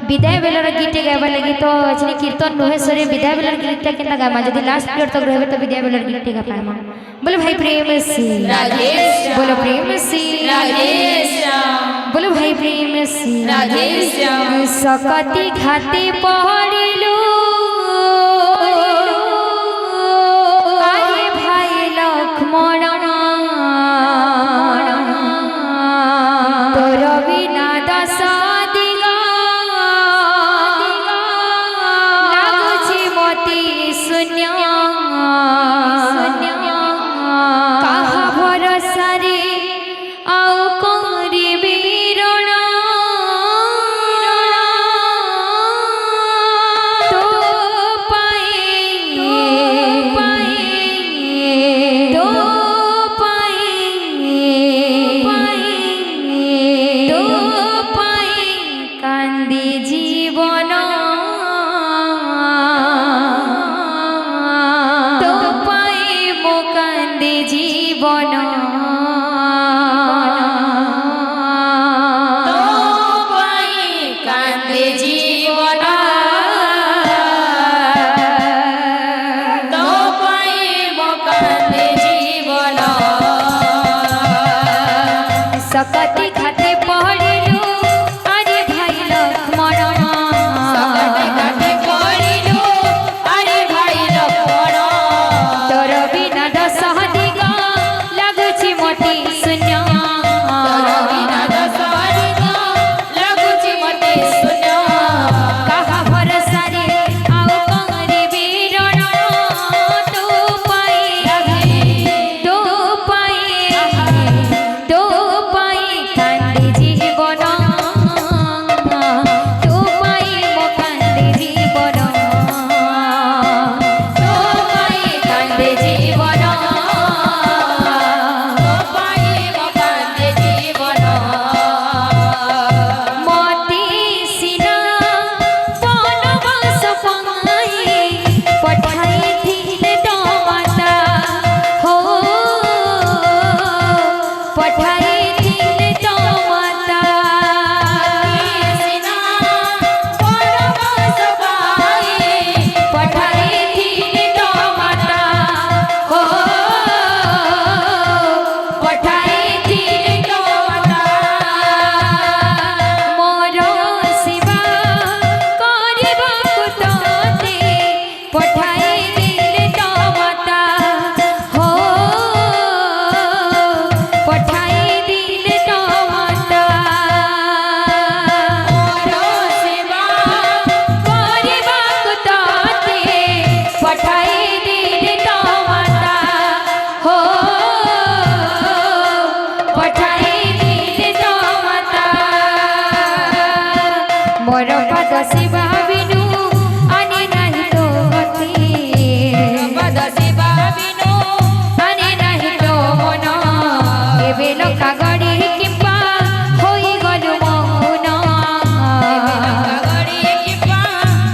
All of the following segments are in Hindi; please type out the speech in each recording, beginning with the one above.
विदाय बेलर गीत गाइबा लगी तो अच्छी कीर्तन नुहे सरे विदाय बेलर गीत केना गामा यदि लास्ट पीरियड तक रहबे तो विदाय बेलर गीत गा पामा बोलो भाई प्रेम से राधे श्याम बोलो प्रेम से राधे श्याम बोलो भाई प्रेम से राधे श्याम सकती घाते पहरिलू आरे भाई लक्ष्मण तोर बिना दस दिगा लाଗୁଛି ମତେ ଶୂନ୍ୟ କାହା ଭରସାରେ ଆଉ କରିବି ରଣ ତୋ ପାଇଁ କାନ୍ଦି ଜୀବନ ତୋ ପାଇଁ ମୁଁ କାନ୍ଦି ଜୀବନ तो पाई कांदे जीवन तो पाई मो कांदे जीवन सकती खाते पहरिलू अरे भाई लक्ष्मण सकते काटे पड़िलु अरे भाई लक्ष्मण तोर बिना दस दिगा लाଗୁଛି ମତେ ଶୂନ୍ୟ तोर बिना दशहरिका लाଗୁଛି मते शून्य काहा भरसारे आउ କରିବି ରଣ ତୋ ପାଇଁ କାନ୍ଦି ଜୀବନ ତୋ ପାଇଁ ମୋ କାନ୍ଦି ଜୀବନ तो पाई कांदे जीवन तो पाई मो कांदे जीवन मते सिना वनवास पाई पठाइथिले तो माता हो पठाइथिले तो माता सिना परवास पाई पठाइथिले तो माता हो पठाइथिले तो माता मोर सेवा କରିବାକୁ तोते पठाई दिले तो माता हो पठाई दिले तो माता मोर सेवा କରିବାକୁ तोते पठाई दिले तो माता हो पठाई दिले तो माता मोर पद सेवा बिनु आने नहीं तो गति पद सेवा बिनु आने नहीं तो मन एबे लोका गड़ी किंपा होई गलु मौन गड़ी किपा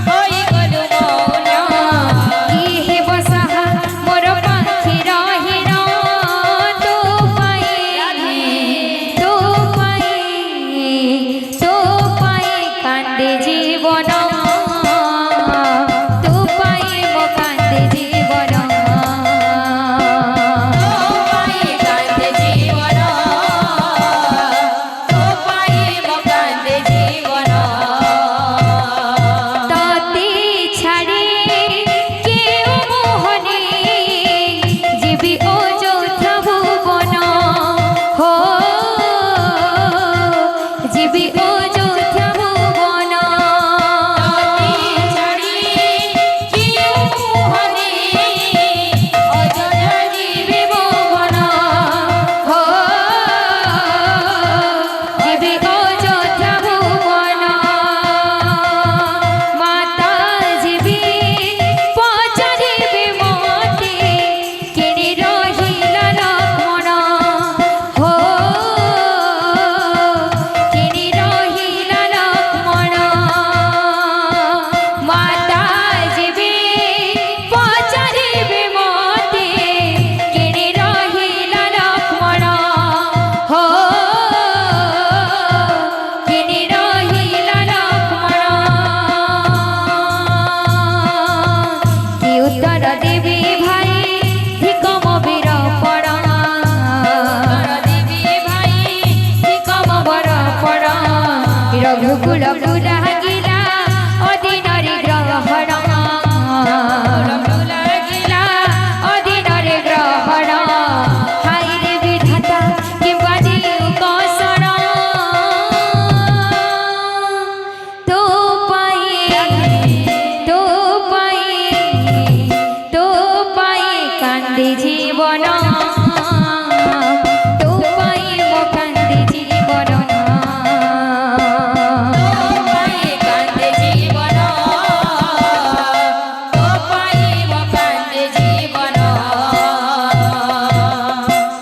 होई गलु मौन की हे बसाहा मोर पाखी रहिन तो पाई कांदे जीवन तो पाई मो कांदे जीवन तो पाई कांदे जीवन तो पाई मो कांदे जीवन ताते छाड़े केउ मोहने जीवी अयोध्या भुवन हो जीवी अयोध्या भुवन रघुकुल गुरागिला अदिनरे ग्रहण गुरागिला अदिनरे ग्रहण हाय रे विधाता कि बाजी कौशण तो पाए कांदे जीवन तो पाए मो कांदे जीवन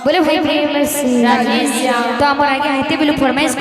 बोले भाई प्रेम से राधे श्याम। तो हमारे आगे आते बोले फरमाइश